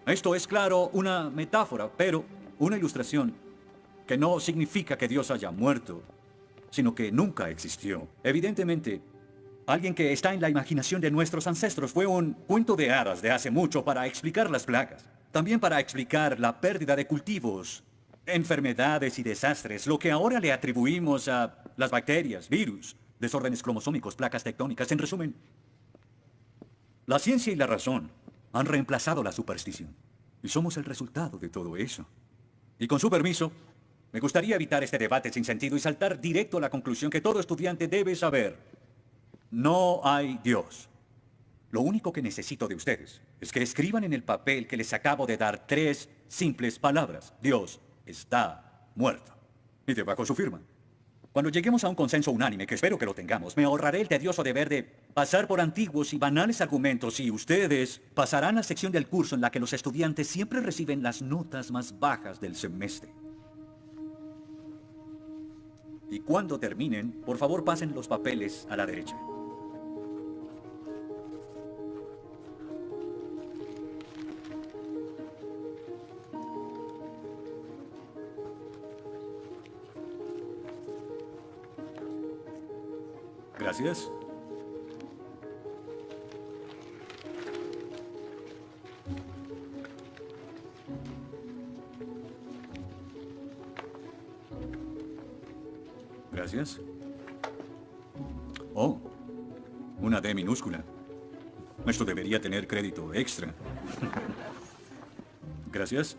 Esto es, claro, una metáfora, pero una ilustración que no significa que Dios haya muerto, sino que nunca existió. Evidentemente, alguien que está en la imaginación de nuestros ancestros fue un cuento de hadas de hace mucho para explicar las plagas. También para explicar la pérdida de cultivos, enfermedades y desastres, lo que ahora le atribuimos a las bacterias, virus, desórdenes cromosómicos, placas tectónicas. En resumen, la ciencia y la razón han reemplazado la superstición. Y somos el resultado de todo eso. Y con su permiso, me gustaría evitar este debate sin sentido y saltar directo a la conclusión que todo estudiante debe saber. No hay Dios. Lo único que necesito de ustedes es que escriban en el papel que les acabo de dar 3 simples palabras. Dios está muerto. Y debajo su firma. Cuando lleguemos a un consenso unánime, que espero que lo tengamos, me ahorraré el tedioso deber de pasar por antiguos y banales argumentos y ustedes pasarán a la sección del curso en la que los estudiantes siempre reciben las notas más bajas del semestre. Y cuando terminen, por favor pasen los papeles a la derecha. Gracias. Gracias. Oh, una D minúscula. Esto debería tener crédito extra. Gracias.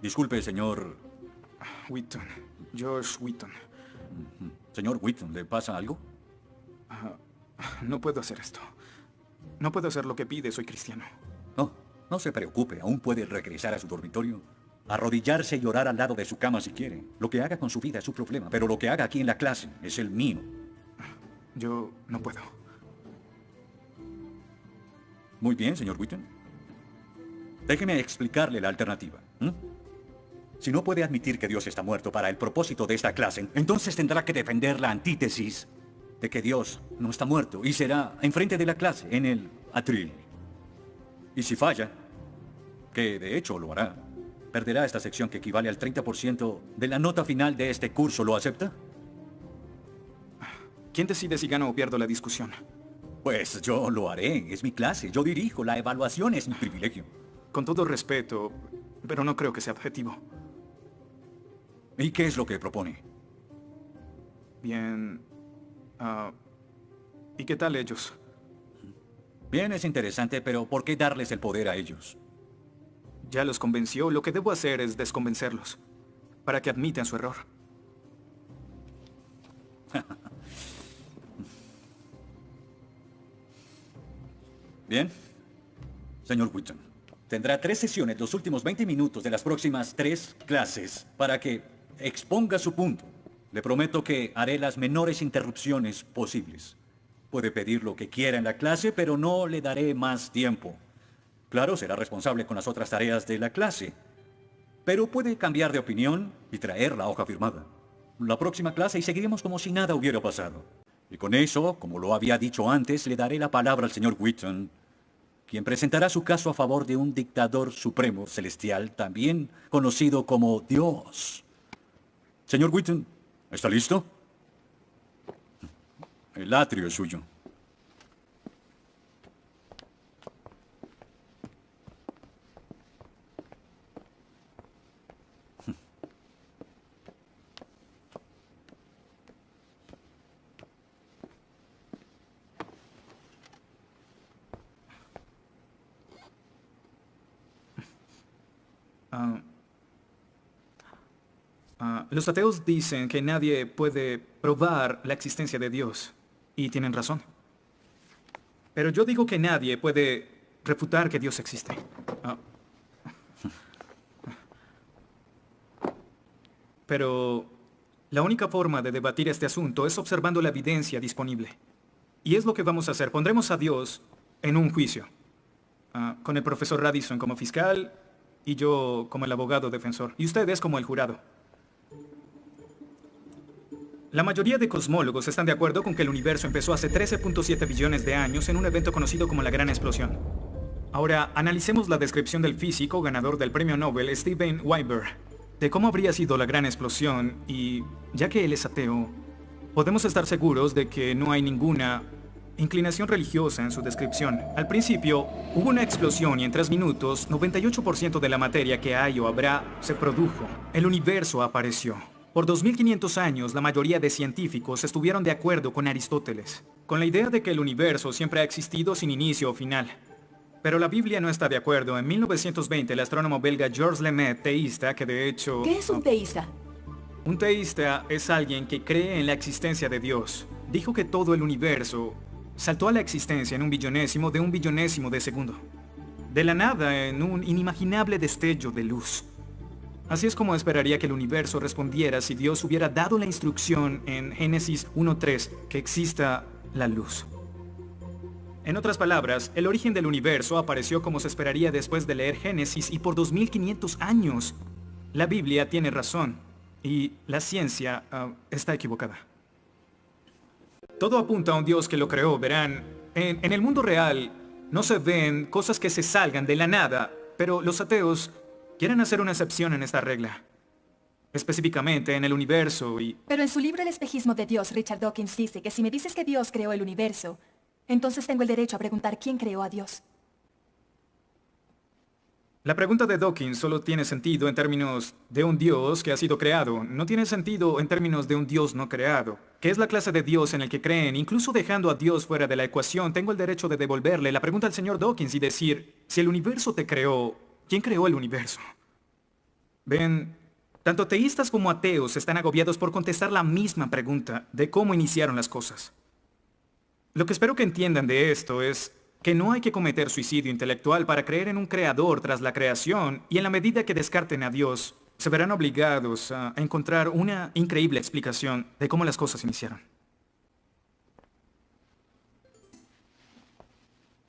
Disculpe, señor... Wheaton. Josh Wheaton. Señor Wheaton, ¿le pasa algo? No puedo hacer esto. No puedo hacer lo que pide, soy cristiano. No, no se preocupe, aún puede regresar a su dormitorio, arrodillarse y llorar al lado de su cama si quiere. Lo que haga con su vida es su problema, pero lo que haga aquí en la clase es el mío. Yo no puedo. Muy bien, señor Wheaton. Déjeme explicarle la alternativa. Si no puede admitir que Dios está muerto para el propósito de esta clase, entonces tendrá que defender la antítesis de que Dios no está muerto y será enfrente de la clase, en el atril. Y si falla, que de hecho lo hará, perderá esta sección que equivale al 30% de la nota final de este curso. ¿Lo acepta? ¿Quién decide si gano o pierdo la discusión? Pues yo lo haré. Es mi clase. Yo dirijo. La evaluación es mi privilegio. Con todo respeto, pero no creo que sea objetivo. ¿Y qué es lo que propone? Bien... ¿y qué tal ellos? Bien, es interesante, pero ¿por qué darles el poder a ellos? Ya los convenció. Lo que debo hacer es desconvencerlos, para que admitan su error. Bien. Señor Wheaton, tendrá 3 sesiones los últimos 20 minutos de las próximas 3 clases para que exponga su punto. Le prometo que haré las menores interrupciones posibles. Puede pedir lo que quiera en la clase, pero no le daré más tiempo. Claro, será responsable con las otras tareas de la clase. Pero puede cambiar de opinión y traer la hoja firmada. La próxima clase y seguiremos como si nada hubiera pasado. Y con eso, como lo había dicho antes, le daré la palabra al señor Wheaton, quien presentará su caso a favor de un dictador supremo celestial, también conocido como Dios. Señor Wheaton, ¿está listo? El atrio es suyo. Los ateos dicen que nadie puede probar la existencia de Dios, y tienen razón. Pero yo digo que nadie puede refutar que Dios existe. Pero la única forma de debatir este asunto es observando la evidencia disponible. Y es lo que vamos a hacer. Pondremos a Dios en un juicio, con el profesor Radisson como fiscal y yo como el abogado defensor, y ustedes como el jurado. La mayoría de cosmólogos están de acuerdo con que el universo empezó hace 13.7 billones de años en un evento conocido como la Gran Explosión. Ahora, analicemos la descripción del físico ganador del premio Nobel Steven Weinberg de cómo habría sido la Gran Explosión y, ya que él es ateo, podemos estar seguros de que no hay ninguna inclinación religiosa en su descripción. Al principio, hubo una explosión y en 3 minutos, 98% de la materia que hay o habrá se produjo. El universo apareció. Por 2500 años, la mayoría de científicos estuvieron de acuerdo con Aristóteles, con la idea de que el universo siempre ha existido sin inicio o final. Pero la Biblia no está de acuerdo. En 1920, el astrónomo belga Georges Lemaitre, teísta, que de hecho... ¿Qué es un teísta? Un teísta es alguien que cree en la existencia de Dios. Dijo que todo el universo saltó a la existencia en un billonésimo de segundo. De la nada, en un inimaginable destello de luz. Así es como esperaría que el universo respondiera si Dios hubiera dado la instrucción en Génesis 1:3 que exista la luz. En otras palabras, el origen del universo apareció como se esperaría después de leer Génesis y por 2500 años. La Biblia tiene razón y la ciencia está equivocada. Todo apunta a un Dios que lo creó, verán. En el mundo real no se ven cosas que se salgan de la nada, pero los ateos quieren hacer una excepción en esta regla. Específicamente en el universo y... Pero en su libro El espejismo de Dios, Richard Dawkins dice que si me dices que Dios creó el universo, entonces tengo el derecho a preguntar quién creó a Dios. La pregunta de Dawkins solo tiene sentido en términos de un Dios que ha sido creado. No tiene sentido en términos de un Dios no creado. ¿Qué es la clase de Dios en el que creen? Incluso dejando a Dios fuera de la ecuación, tengo el derecho de devolverle la pregunta al señor Dawkins y decir, si el universo te creó, ¿quién creó el universo? Ven, tanto teístas como ateos están agobiados por contestar la misma pregunta de cómo iniciaron las cosas. Lo que espero que entiendan de esto es que no hay que cometer suicidio intelectual para creer en un creador tras la creación, y en la medida que descarten a Dios, se verán obligados a encontrar una increíble explicación de cómo las cosas iniciaron.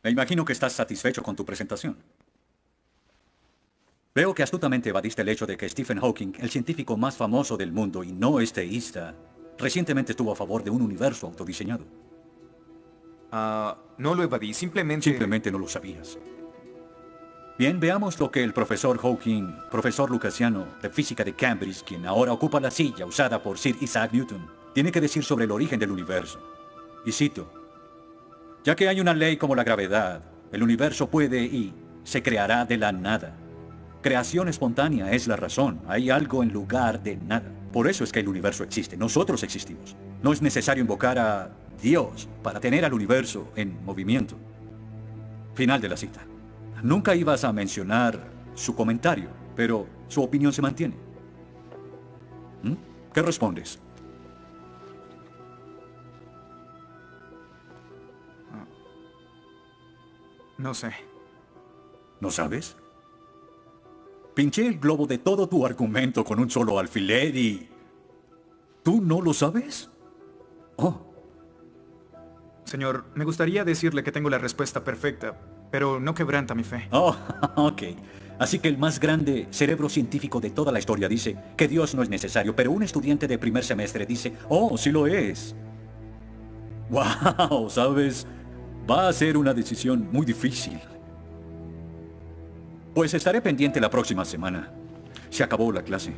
Me imagino que estás satisfecho con tu presentación. Veo que astutamente evadiste el hecho de que Stephen Hawking, el científico más famoso del mundo y no es teísta, recientemente estuvo a favor de un universo autodiseñado. No lo evadí, Simplemente no lo sabías. Bien, veamos lo que el profesor Hawking, profesor lucasiano de física de Cambridge, quien ahora ocupa la silla usada por Sir Isaac Newton, tiene que decir sobre el origen del universo. Y cito, ya que hay una ley como la gravedad, el universo puede y se creará de la nada. Creación espontánea es la razón, hay algo en lugar de nada. Por eso es que el universo existe, nosotros existimos. No es necesario invocar a Dios para tener al universo en movimiento. Final de la cita. Nunca ibas a mencionar su comentario, pero su opinión se mantiene. ¿Qué respondes? No sé. ¿No sabes? Pinché el globo de todo tu argumento con un solo alfiler y... ¿tú no lo sabes? Oh. Señor, me gustaría decirle que tengo la respuesta perfecta, pero no quebranta mi fe. Oh, ok. Así que el más grande cerebro científico de toda la historia dice que Dios no es necesario, pero un estudiante de primer semestre dice, oh, sí lo es. Wow, ¿sabes? Va a ser una decisión muy difícil. Pues estaré pendiente la próxima semana. Se acabó la clase.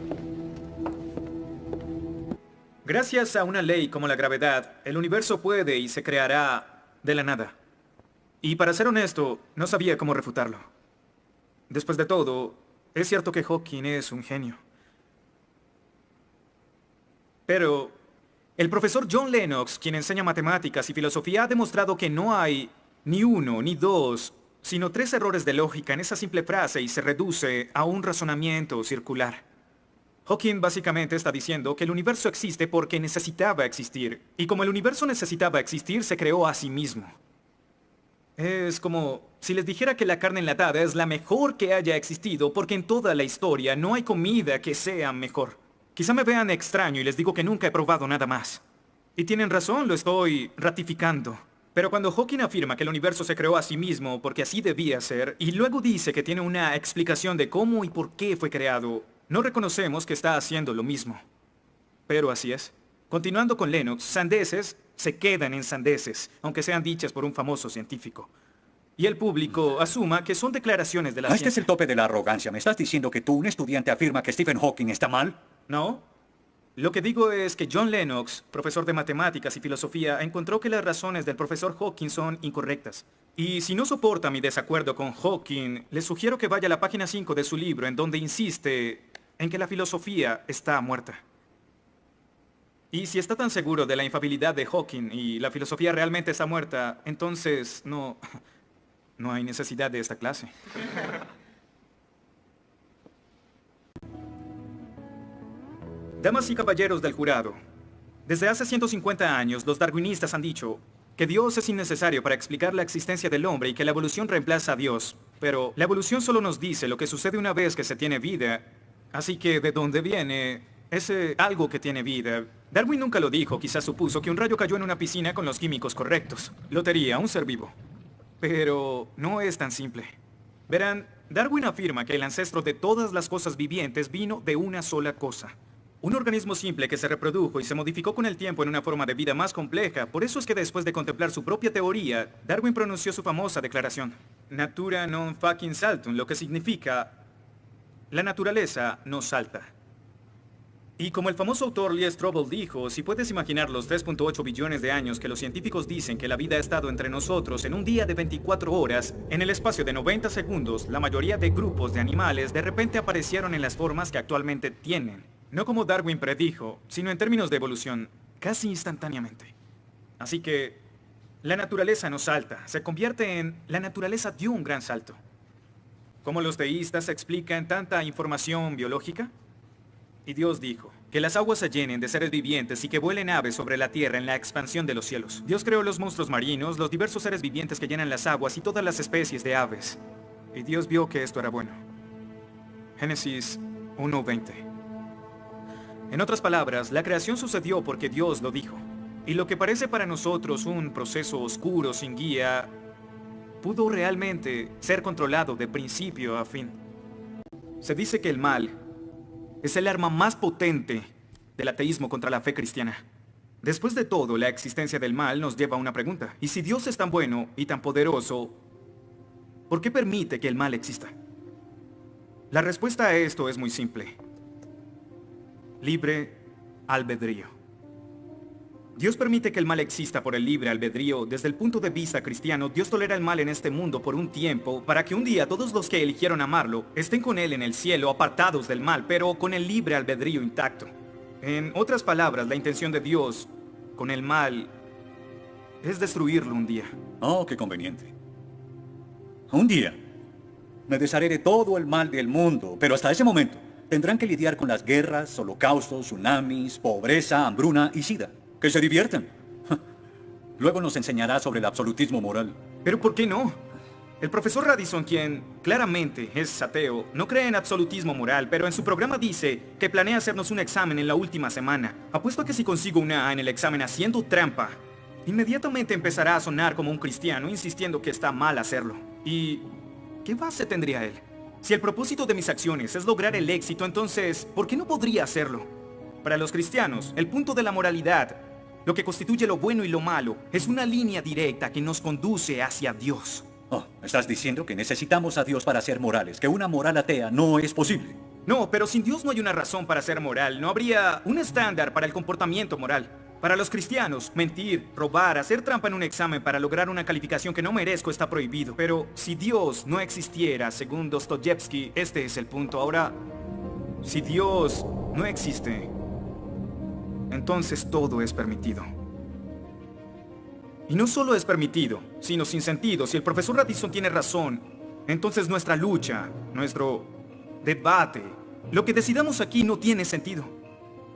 Gracias a una ley como la gravedad, el universo puede y se creará de la nada. Y para ser honesto, no sabía cómo refutarlo. Después de todo, es cierto que Hawking es un genio. Pero el profesor John Lennox, quien enseña matemáticas y filosofía, ha demostrado que no hay ni uno, ni dos, sino 3 errores de lógica en esa simple frase y se reduce a un razonamiento circular. Hawking básicamente está diciendo que el universo existe porque necesitaba existir, y como el universo necesitaba existir, se creó a sí mismo. Es como si les dijera que la carne enlatada es la mejor que haya existido porque en toda la historia no hay comida que sea mejor. Quizá me vean extraño y les digo que nunca he probado nada más. Y tienen razón, lo estoy ratificando. Pero cuando Hawking afirma que el universo se creó a sí mismo porque así debía ser, y luego dice que tiene una explicación de cómo y por qué fue creado, no reconocemos que está haciendo lo mismo. Pero así es. Continuando con Lennox, sandeces se quedan en sandeces, aunque sean dichas por un famoso científico. Y el público asuma que son declaraciones de la Este es ciencia. el tope de la arrogancia. ¿Me estás diciendo que tú, un estudiante, afirma que Stephen Hawking está mal? ¿No? Lo que digo es que John Lennox, profesor de matemáticas y filosofía, encontró que las razones del profesor Hawking son incorrectas. Y si no soporta mi desacuerdo con Hawking, le sugiero que vaya a la página 5 de su libro, en donde insiste en que la filosofía está muerta. Y si está tan seguro de la infalibilidad de Hawking y la filosofía realmente está muerta, entonces no hay necesidad de esta clase. Damas y caballeros del jurado, desde hace 150 años los darwinistas han dicho que Dios es innecesario para explicar la existencia del hombre y que la evolución reemplaza a Dios. Pero la evolución solo nos dice lo que sucede una vez que se tiene vida. Así que, ¿de dónde viene ese algo que tiene vida? Darwin nunca lo dijo, quizás supuso que un rayo cayó en una piscina con los químicos correctos. Lotería, un ser vivo. Pero no es tan simple. Verán, Darwin afirma que el ancestro de todas las cosas vivientes vino de una sola cosa. Un organismo simple que se reprodujo y se modificó con el tiempo en una forma de vida más compleja. Por eso es que después de contemplar su propia teoría, Darwin pronunció su famosa declaración: Natura non fucking saltum, lo que significa: la naturaleza no salta. Y como el famoso autor Lee Strobel dijo, si puedes imaginar los 3.8 billones de años que los científicos dicen que la vida ha estado entre nosotros en un día de 24 horas, en el espacio de 90 segundos, la mayoría de grupos de animales de repente aparecieron en las formas que actualmente tienen. No como Darwin predijo, sino en términos de evolución, casi instantáneamente. Así que, la naturaleza no salta, se convierte en la naturaleza dio un gran salto. ¿Cómo los teístas explican tanta información biológica? Y Dios dijo, que las aguas se llenen de seres vivientes y que vuelen aves sobre la tierra en la expansión de los cielos. Dios creó los monstruos marinos, los diversos seres vivientes que llenan las aguas y todas las especies de aves. Y Dios vio que esto era bueno. Génesis 1:20. En otras palabras, la creación sucedió porque Dios lo dijo. Y lo que parece para nosotros un proceso oscuro sin guía, pudo realmente ser controlado de principio a fin. Se dice que el mal es el arma más potente del ateísmo contra la fe cristiana. Después de todo, la existencia del mal nos lleva a una pregunta. ¿Y si Dios es tan bueno y tan poderoso, por qué permite que el mal exista? La respuesta a esto es muy simple. Libre albedrío. Dios permite que el mal exista por el libre albedrío. Desde el punto de vista cristiano, Dios tolera el mal en este mundo por un tiempo, para que un día todos los que eligieron amarlo estén con Él en el cielo, apartados del mal, pero con el libre albedrío intacto. En otras palabras, la intención de Dios con el mal es destruirlo un día. Oh, qué conveniente. Un día me desharé de todo el mal del mundo, pero hasta ese momento tendrán que lidiar con las guerras, holocaustos, tsunamis, pobreza, hambruna y sida. Que se diviertan. Luego nos enseñará sobre el absolutismo moral. ¿Pero por qué no? El profesor Radisson, quien claramente es ateo, no cree en absolutismo moral, pero en su programa dice que planea hacernos un examen en la última semana. Apuesto a que si consigo una A en el examen haciendo trampa, inmediatamente empezará a sonar como un cristiano, insistiendo que está mal hacerlo. ¿Y qué base tendría él? Si el propósito de mis acciones es lograr el éxito, entonces, ¿por qué no podría hacerlo? Para los cristianos, el punto de la moralidad, lo que constituye lo bueno y lo malo, es una línea directa que nos conduce hacia Dios. Oh, ¿estás diciendo que necesitamos a Dios para ser morales? ¿Que una moral atea no es posible? No, pero sin Dios no hay una razón para ser moral. No habría un estándar para el comportamiento moral. Para los cristianos, mentir, robar, hacer trampa en un examen para lograr una calificación que no merezco está prohibido. Pero si Dios no existiera, según Dostoyevsky, este es el punto. Ahora, si Dios no existe, entonces todo es permitido. Y no solo es permitido, sino sin sentido. Si el profesor Radisson tiene razón, entonces nuestra lucha, nuestro debate, lo que decidamos aquí no tiene sentido.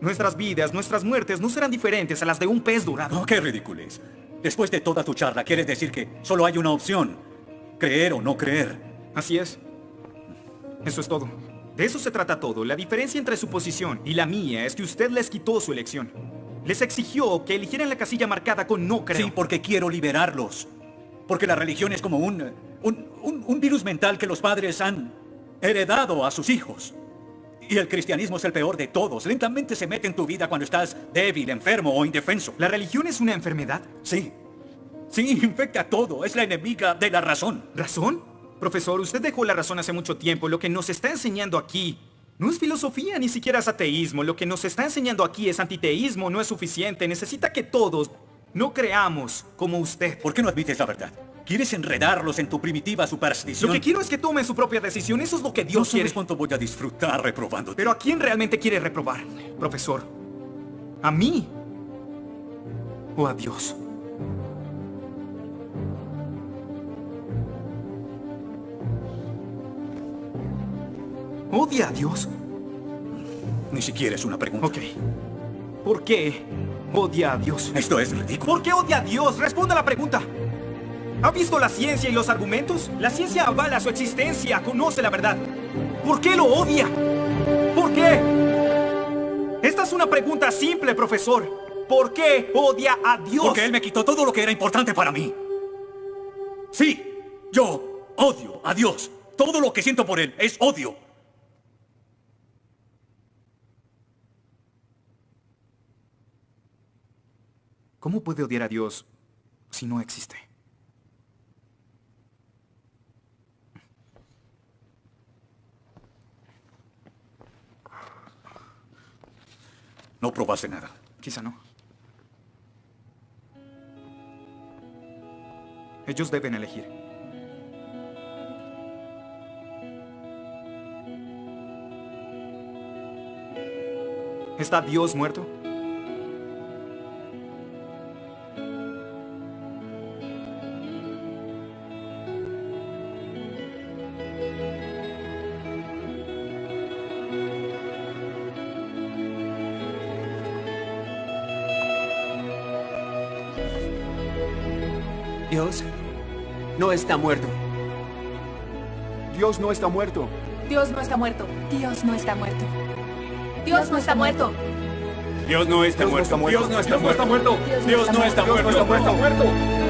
Nuestras vidas, nuestras muertes no serán diferentes a las de un pez dorado. Oh, qué ridiculez. Después de toda tu charla, ¿quieres decir que solo hay una opción? Creer o no creer. Así es. Eso es todo. De eso se trata todo. La diferencia entre su posición y la mía es que usted les quitó su elección. Les exigió que eligieran la casilla marcada con no creo. Sí, porque quiero liberarlos. Porque la religión es como un virus mental que los padres han heredado a sus hijos. Y el cristianismo es el peor de todos. Lentamente se mete en tu vida cuando estás débil, enfermo o indefenso. ¿La religión es una enfermedad? Sí. Sí, infecta todo. Es la enemiga de la razón. ¿Razón? Profesor, usted dejó la razón hace mucho tiempo. Lo que nos está enseñando aquí no es filosofía, ni siquiera es ateísmo. Lo que nos está enseñando aquí es antiteísmo. No es suficiente. Necesita que todos no creamos como usted. ¿Por qué no admites la verdad? ¿Quieres enredarlos en tu primitiva superstición? Lo que quiero es que tomen su propia decisión. Eso es lo que Dios No quiere. sabes cuánto voy a disfrutar reprobándote. Pero ¿a quién realmente quiere reprobar, profesor? ¿A mí? ¿O a Dios? ¿Odia a Dios? Ni siquiera es una pregunta. Ok. ¿Por qué odia a Dios? Esto es ridículo. ¿Por qué odia a Dios? Responda la pregunta. ¿Ha visto la ciencia y los argumentos? La ciencia avala su existencia, conoce la verdad. ¿Por qué lo odia? ¿Por qué? Esta es una pregunta simple, profesor. ¿Por qué odia a Dios? Porque Él me quitó todo lo que era importante para mí. Sí, yo odio a Dios. Todo lo que siento por Él es odio. ¿Cómo puede odiar a Dios si no existe? No probaste nada. Quizá no. Ellos deben elegir. ¿Está Dios muerto? Dios no está muerto. Dios no está muerto. Dios no está muerto. Dios no está muerto. Dios no está muerto. Dios no está muerto. Dios no está muerto. Dios no está muerto. Dios no está muerto.